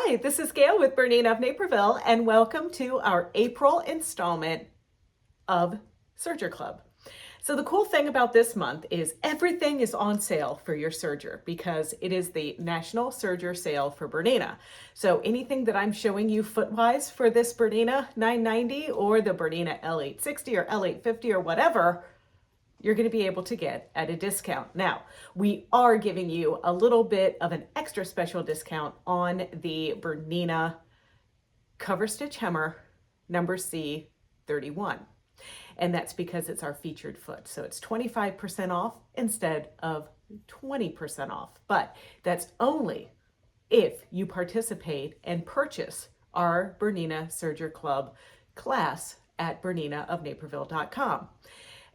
Hi, this is Gayle with BERNINA of Naperville, and welcome to our April installment of Serger Club. So the cool thing about this month is everything is on sale for your serger because it is the National Serger Sale for BERNINA. So anything that I'm showing you foot-wise for this BERNINA 990 or the BERNINA L860 or L850 or whatever, you're going to be able to get at a discount. Now, we are giving you a little bit of an extra special discount on the BERNINA Coverstitch Hemmer number C31. And that's because it's our featured foot. So it's 25% off instead of 20% off. But that's only if you participate and purchase our BERNINA Serger Club class at BERNINAofNaperville.com.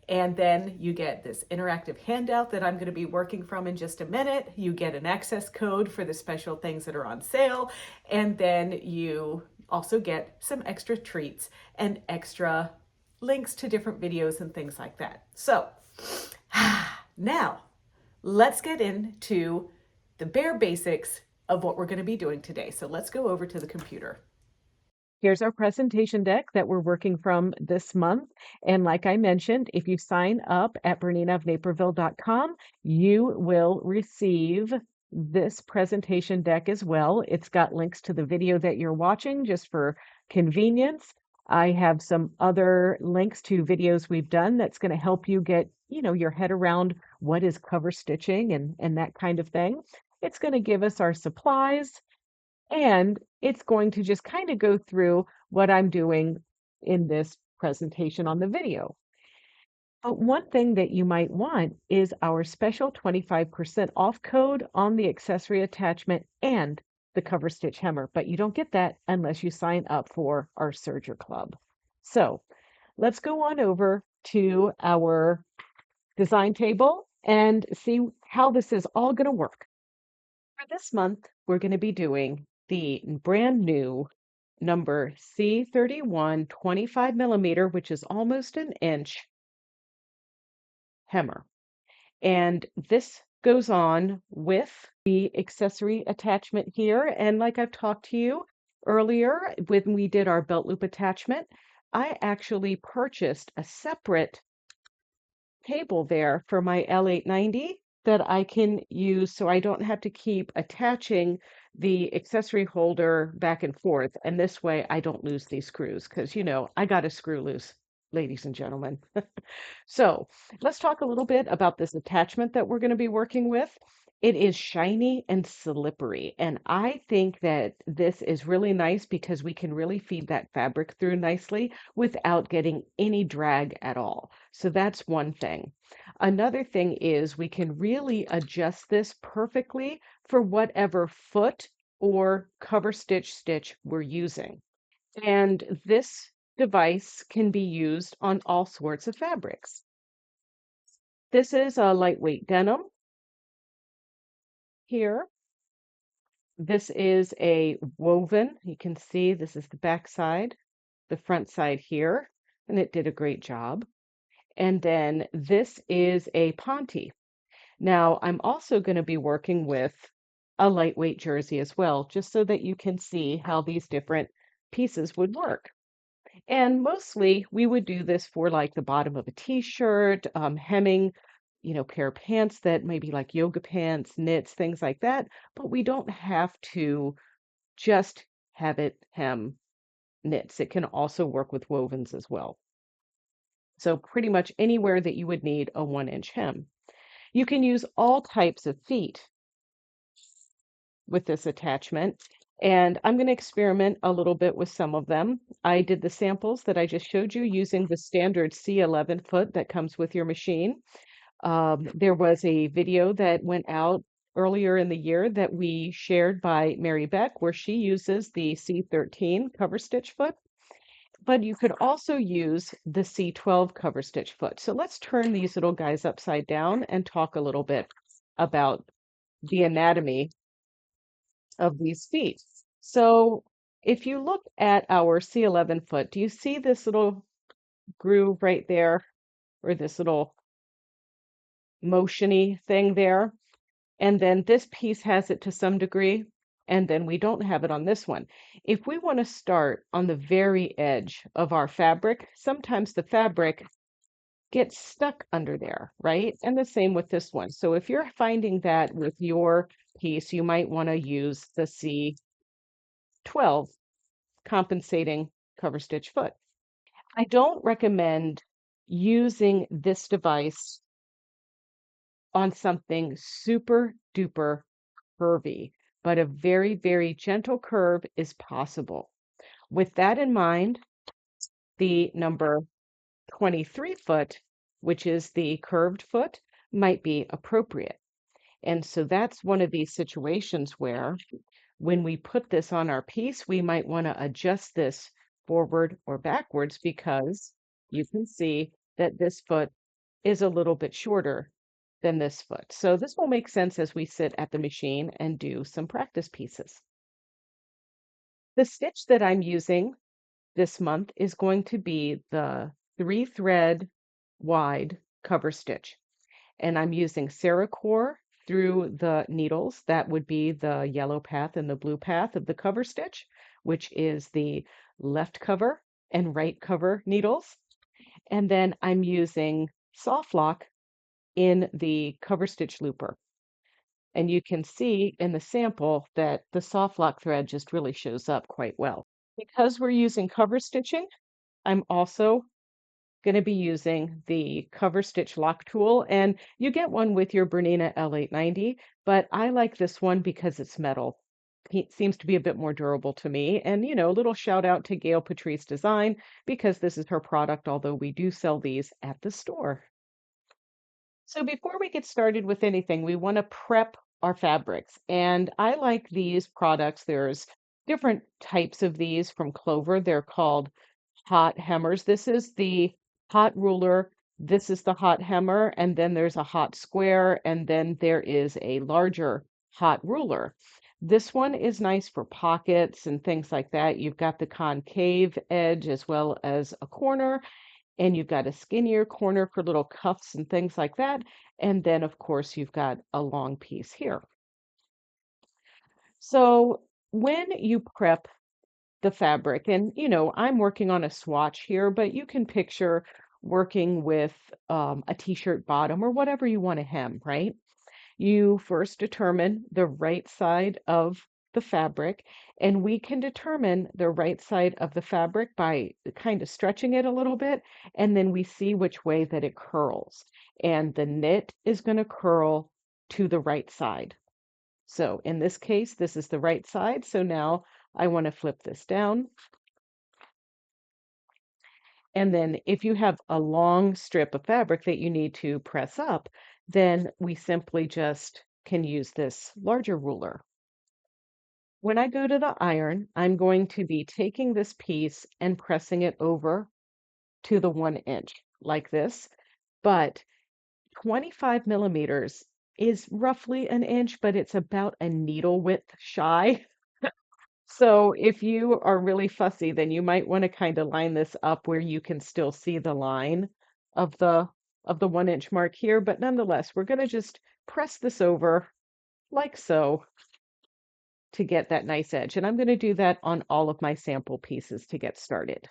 And then you get this interactive handout that I'm going to be working from in just a minute. You get an access code for the special things that are on sale. And then you also get some extra treats and extra links to different videos and things like that. So now let's get into the bare basics of what we're going to be doing today. So let's go over to the computer. Here's our presentation deck that we're working from this month. And like I mentioned, if you sign up at BERNINAofNaperville.com, you will receive this presentation deck as well. It's got links to the video that you're watching just for convenience. I have some other links to videos we've done that's going to help you get, your head around what is cover stitching and that kind of thing. It's going to give us our supplies. And it's going to just kind of go through what I'm doing in this presentation on the video. But one thing that you might want is our special 25% off code on the accessory attachment and the cover stitch hemmer. But you don't get that unless you sign up for our Serger Club. So let's go on over to our design table and see how this is all going to work. For this month, we're going to be doing the brand new number C31 25 millimeter, which is almost an inch hemmer. And this goes on with the accessory attachment here. And like I've talked to you earlier, when we did our belt loop attachment, I actually purchased a separate cable there for my L890 that I can use so I don't have to keep attaching the accessory holder back and forth. And this way I don't lose these screws because, I got a screw loose, ladies and gentlemen. So let's talk a little bit about this attachment that we're going to be working with. It is shiny and slippery, and I think that this is really nice because we can really feed that fabric through nicely without getting any drag at all. So that's one thing. Another thing is we can really adjust this perfectly for whatever foot or cover stitch we're using. And this device can be used on all sorts of fabrics. This is a lightweight denim here. This is a woven. You can see this is the back side, the front side here, and it did a great job. And then this is a ponte. Now, I'm also going to be working with a lightweight jersey as well, just so that you can see how these different pieces would work. And mostly we would do this for like the bottom of a t-shirt, hemming, pair of pants that maybe like yoga pants, knits, things like that. But we don't have to just have it hem knits. It can also work with wovens as well. So pretty much anywhere that you would need a 1-inch hem. You can use all types of feet with this attachment. And I'm going to experiment a little bit with some of them. I did the samples that I just showed you using the standard C11 foot that comes with your machine. There was a video that went out earlier in the year that we shared by Mary Beck, where she uses the C13 cover stitch foot. But you could also use the C12 cover stitch foot. So let's turn these little guys upside down and talk a little bit about the anatomy of these feet. So if you look at our C11 foot, do you see this little groove right there, or this little motiony thing there? And then this piece has it to some degree, and then we don't have it on this one. If we want to start on the very edge of our fabric, sometimes the fabric gets stuck under there, right? And the same with this one. So if you're finding that with your piece, you might want to use the C12 compensating cover stitch foot. I don't recommend using this device on something super duper curvy, but a very, very gentle curve is possible. With that in mind, the number 23 foot, which is the curved foot, might be appropriate. And so that's one of these situations where when we put this on our piece, we might want to adjust this forward or backwards because you can see that this foot is a little bit shorter than this foot. So this will make sense as we sit at the machine and do some practice pieces. The stitch that I'm using this month is going to be the 3-thread wide cover stitch. And I'm using Serger through the needles. That would be the yellow path and the blue path of the cover stitch, which is the left cover and right cover needles. And then I'm using soft lock in the cover stitch looper. And you can see in the sample that the soft lock thread just really shows up quite well. Because we're using cover stitching, I'm also going to be using the cover stitch lock tool, and you get one with your Bernina L890, but I like this one because it's metal. It seems to be a bit more durable to me. And, you know, a little shout out to Gayle Patrice Design because this is her product, although we do sell these at the store. So before we get started with anything, we want to prep our fabrics. And I like these products. There's different types of these from Clover. They're called hot hemmers. This is the hot ruler. This is the hot hammer. And then there's a hot square. And then there is a larger hot ruler. This one is nice for pockets and things like that. You've got the concave edge as well as a corner, and you've got a skinnier corner for little cuffs and things like that. And then, of course, you've got a long piece here. So when you prep the fabric, and you know, I'm working on a swatch here, but you can picture working with a t-shirt bottom or whatever you want to hem, right? You first determine the right side of the fabric, and we can determine the right side of the fabric by kind of stretching it a little bit, and then we see which way that it curls. And the knit is going to curl to the right side. So in this case, this is the right side. So now I want to flip this down. And then if you have a long strip of fabric that you need to press up, then we simply just can use this larger ruler. When I go to the iron, I'm going to be taking this piece and pressing it over to the 1 inch like this, but 25 millimeters is roughly an inch, but it's about a needle width shy. So if you are really fussy, then you might want to kind of line this up where you can still see the line of the 1 inch mark here. But nonetheless, we're going to just press this over like so to get that nice edge. And I'm going to do that on all of my sample pieces to get started.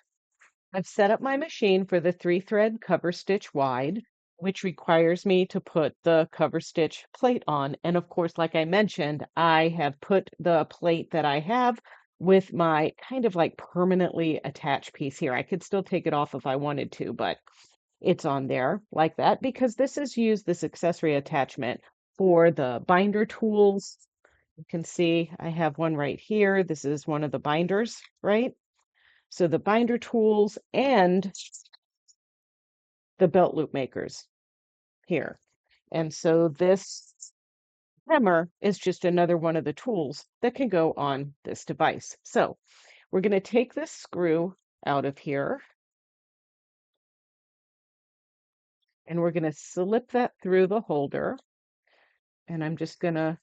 I've set up my machine for the 3-thread cover stitch wide, which requires me to put the cover stitch plate on. And of course, like I mentioned, I have put the plate that I have with my kind of like permanently attached piece here. I could still take it off if I wanted to, but it's on there like that because this this accessory attachment for the binder tools. You can see I have one right here. This is one of the binders, right? So the binder tools and the belt loop makers here. And so this hammer is just another one of the tools that can go on this device. So we're going to take this screw out of here and we're going to slip that through the holder. And I'm just going to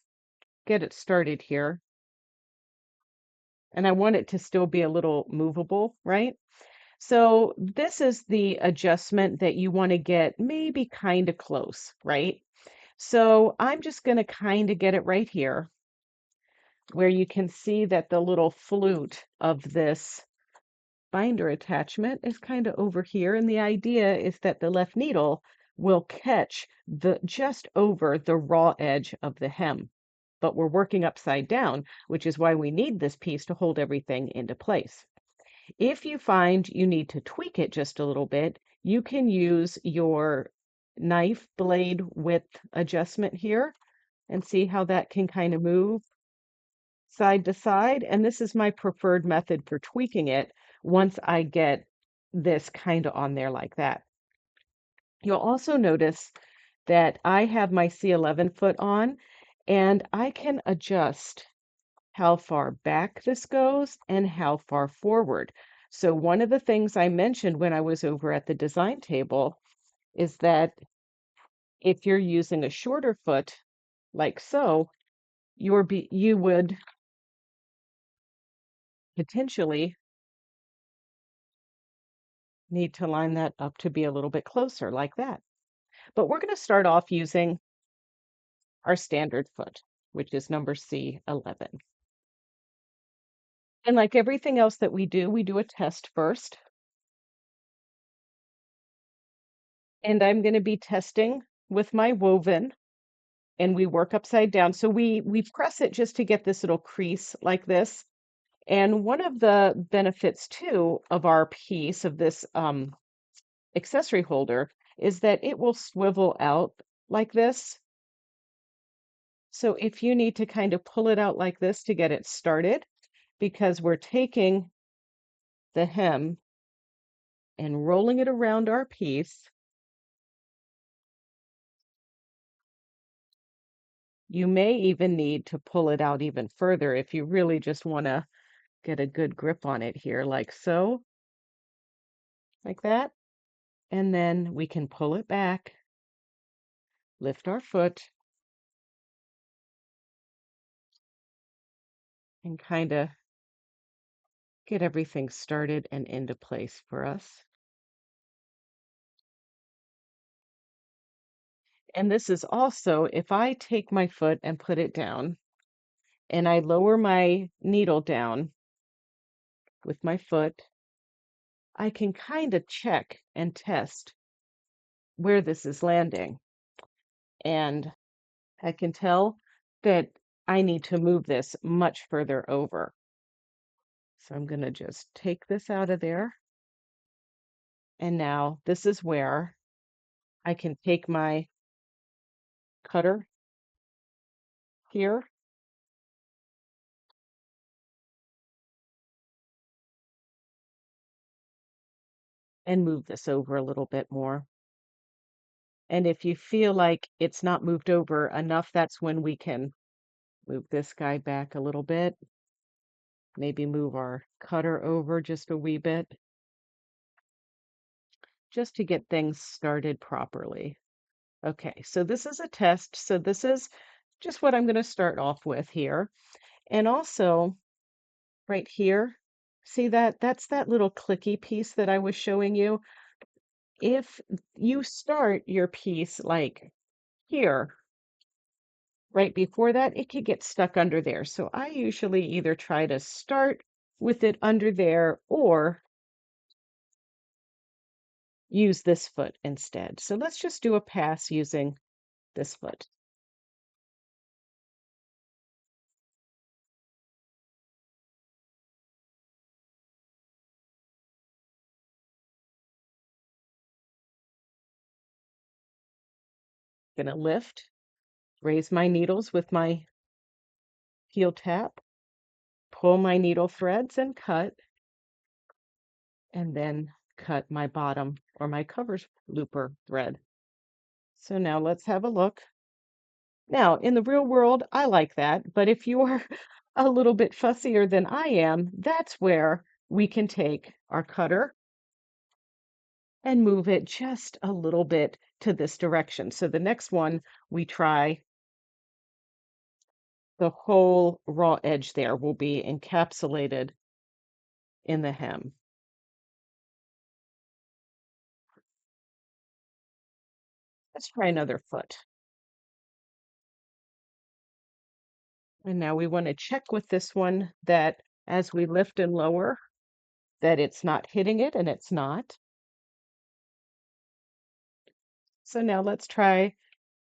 get it started here. And I want it to still be a little movable, right? So this is the adjustment that you want to get maybe kind of close, right? So I'm just going to kind of get it right here. where you can see that the little flute of this binder attachment is kind of over here. And the idea is that the left needle will catch the just over the raw edge of the hem. But we're working upside down, which is why we need this piece to hold everything into place. If you find you need to tweak it just a little bit, you can use your knife blade width adjustment here and see how that can kind of move side to side. And this is my preferred method for tweaking it once I get this kind of on there like that. You'll also notice that I have my C11 foot on, and I can adjust how far back this goes and how far forward. So one of the things I mentioned when I was over at the design table is that if you're using a shorter foot like so, you would potentially need to line that up to be a little bit closer like that. But we're going to start off using our standard foot, which is number C11. And like everything else that we do a test first. And I'm going to be testing with my woven, and we work upside down. So we press it just to get this little crease like this. And one of the benefits too of our piece of this accessory holder is that it will swivel out like this. So if you need to kind of pull it out like this to get it started, because we're taking the hem and rolling it around our piece, you may even need to pull it out even further if you really just want to get a good grip on it here, like so, like that. And then we can pull it back, lift our foot, and kind of get everything started and into place for us. And this is also, if I take my foot and put it down, and I lower my needle down with my foot, I can kind of check and test where this is landing. And I can tell that I need to move this much further over. So I'm going to just take this out of there. And now this is where I can take my cutter here and move this over a little bit more. And if you feel like it's not moved over enough, that's when we can move this guy back a little bit. Maybe move our cutter over just a wee bit, just to get things started properly. Okay, so this is a test. So this is just what I'm going to start off with here. And also right here, see that? That's that little clicky piece that I was showing you. If you start your piece like here, right before that, it could get stuck under there. So I usually either try to start with it under there or use this foot instead. So let's just do a pass using this foot. Gonna lift, raise my needles with my heel tap, pull my needle threads and cut, and then cut my bottom or my cover looper thread. So now let's have a look. Now, in the real world, I like that, but if you're a little bit fussier than I am, that's where we can take our cutter and move it just a little bit to this direction. So the next one, we try the whole raw edge there will be encapsulated in the hem. Let's try another foot. And now we want to check with this one that as we lift and lower, that it's not hitting it, and it's not. So now let's try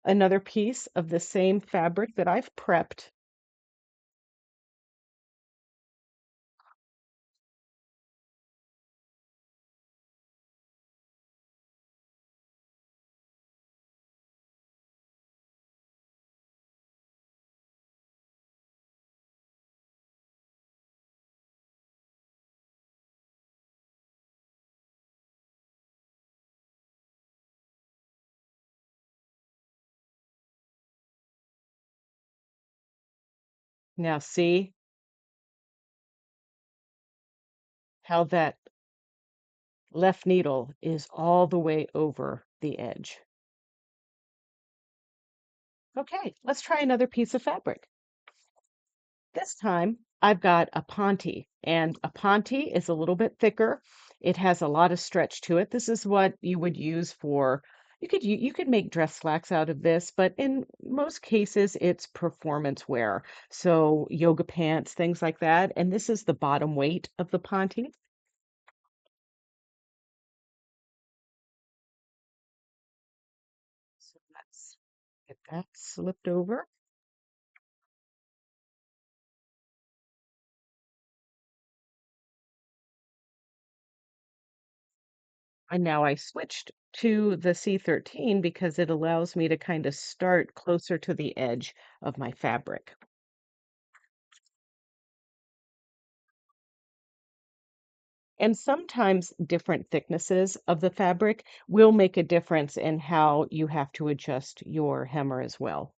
another piece of the same fabric that I've prepped. Now see how that left needle is all the way over the edge. Okay, let's try another piece of fabric. This time I've got a ponte, and a ponte is a little bit thicker. It has a lot of stretch to it. This is what you would use for, you could make dress slacks out of this, but in most cases it's performance wear. So yoga pants, things like that. And this is the bottom weight of the ponte. So let's get that slipped over. And now I switched to the C13 because it allows me to kind of start closer to the edge of my fabric. And sometimes different thicknesses of the fabric will make a difference in how you have to adjust your hemmer as well.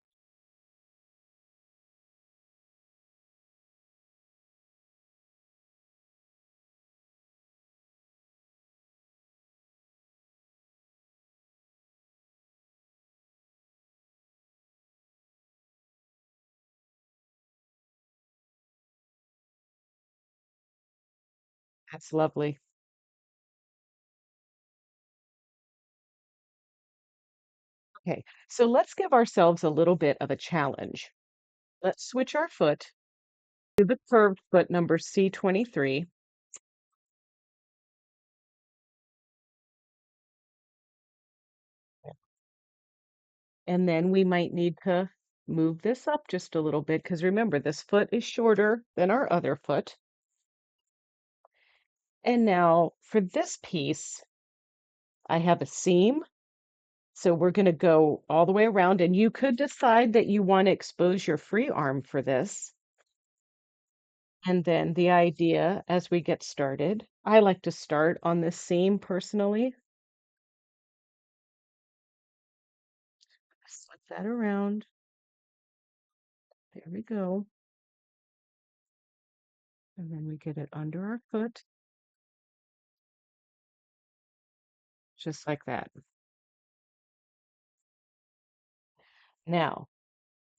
That's lovely. Okay, so let's give ourselves a little bit of a challenge. Let's switch our foot to the curved foot number C23. And then we might need to move this up just a little bit because remember, this foot is shorter than our other foot. And now for this piece, I have a seam. So we're going to go all the way around, and you could decide that you want to expose your free arm for this. And then the idea as we get started, I like to start on this seam personally. Slip that around. There we go. And then we get it under our foot, just like that. Now,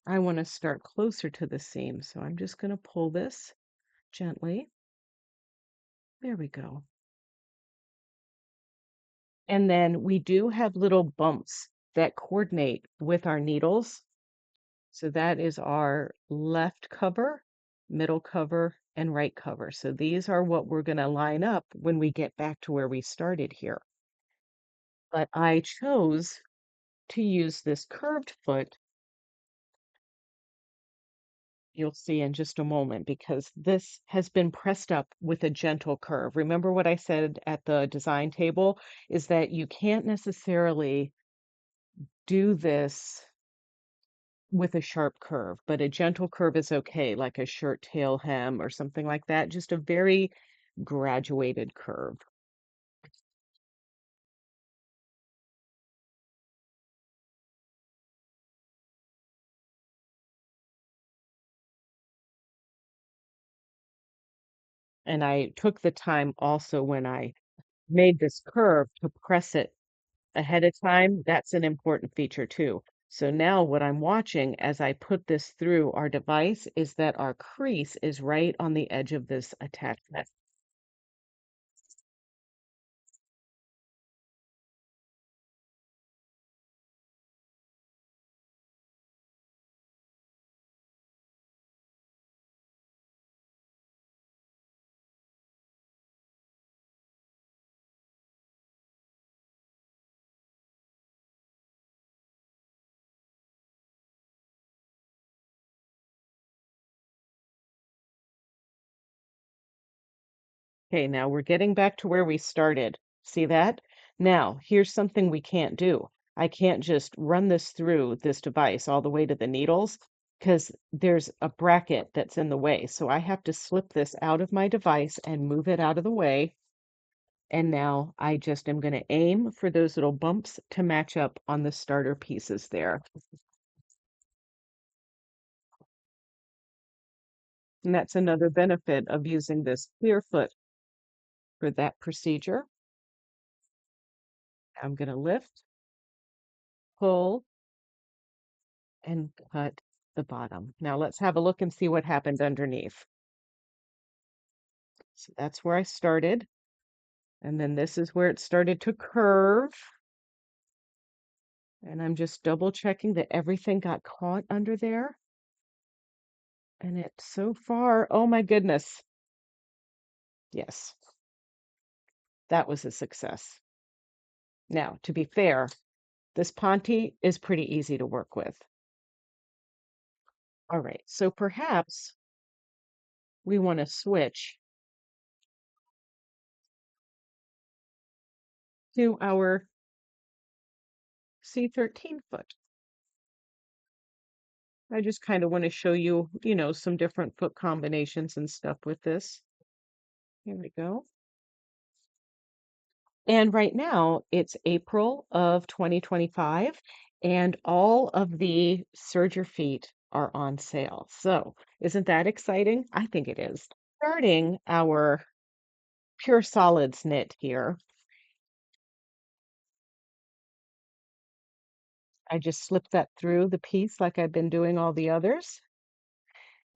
I want to start closer to the seam, so I'm just going to pull this gently. There we go. And then we do have little bumps that coordinate with our needles. So that is our left cover, middle cover, and right cover. So these are what we're going to line up when we get back to where we started here. But I chose to use this curved foot. You'll see in just a moment because this has been pressed up with a gentle curve. Remember what I said at the design table is that you can't necessarily do this with a sharp curve, but a gentle curve is okay, like a shirt tail hem or something like that. Just a very graduated curve. And I took the time also when I made this curve to press it ahead of time. That's an important feature too. So now what I'm watching as I put this through our device is that our crease is right on the edge of this attachment. Okay, now we're getting back to where we started. See that? Now, here's something we can't do. I can't just run this through this device all the way to the needles because there's a bracket that's in the way. So I have to slip this out of my device and move it out of the way. And now I just am going to aim for those little bumps to match up on the starter pieces there. And that's another benefit of using this clear foot for that procedure. I'm going to lift, pull, and cut the bottom. Now let's have a look and see what happened underneath. So that's where I started. And then this is where it started to curve. And I'm just double checking that everything got caught under there. And it so far, oh my goodness. Yes, that was a success. Now, to be fair, this Ponte is pretty easy to work with. All right, so perhaps we want to switch to our C13 foot. I just kind of want to show you, some different foot combinations and stuff with this. Here we go. And right now it's April of 2025, and all of the Serger feet are on sale. So isn't that exciting? I think it is. Starting our pure solids knit here, I just slipped that through the piece like I've been doing all the others.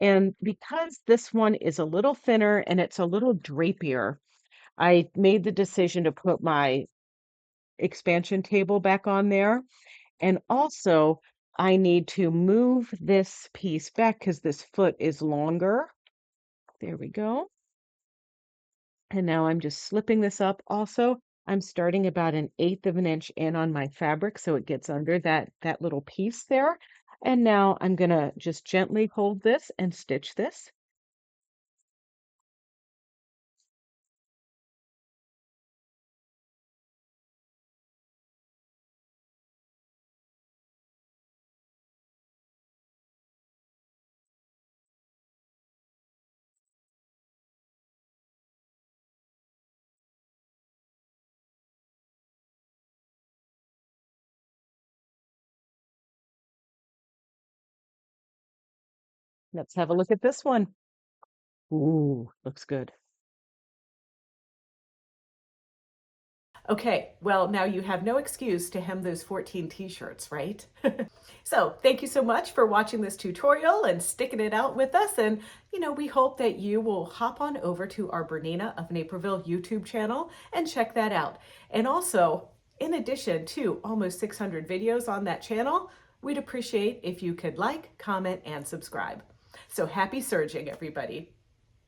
And because this one is a little thinner and it's a little drapier, I made the decision to put my expansion table back on there. And also, I need to move this piece back because this foot is longer. There we go. And now I'm just slipping this up. Also, I'm starting about 1/8 of an inch in on my fabric so it gets under that little piece there. And now I'm gonna just gently hold this and stitch this. Let's have a look at this one. Ooh, looks good. Okay, well, now you have no excuse to hem those 14 t-shirts, right? So thank you so much for watching this tutorial and sticking it out with us. And, we hope that you will hop on over to our Bernina of Naperville YouTube channel and check that out. And also, in addition to almost 600 videos on that channel, we'd appreciate if you could like, comment, and subscribe. So happy serging, everybody.